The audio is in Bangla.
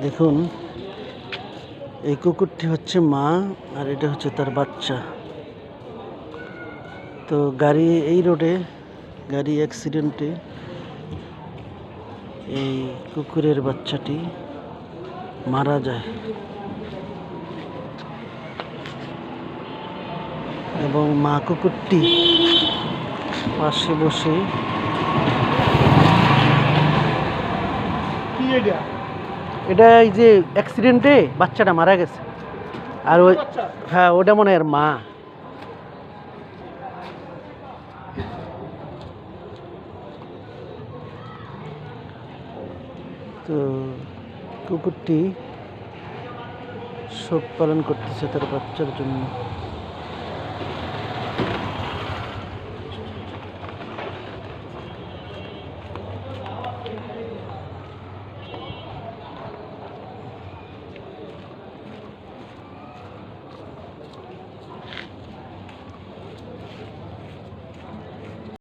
দেখুন, এই কুকুরটি হচ্ছে মা আর এটা হচ্ছে তার বাচ্চা। তো এই রোডে গাড়ি অ্যাক্সিডেন্টে এই কুকুরের বাচ্চাটি মারা যায় এবং মা কুকুরটি পাশে বসে এটা এই যে অ্যাক্সিডেন্টে বাচ্চাটা মারা গেছে। আর ওই হ্যাঁ, ওটা মনে হয় এর মা। তো কুকুরটি শোক পালন করতেছে তার বাচ্চার জন্য।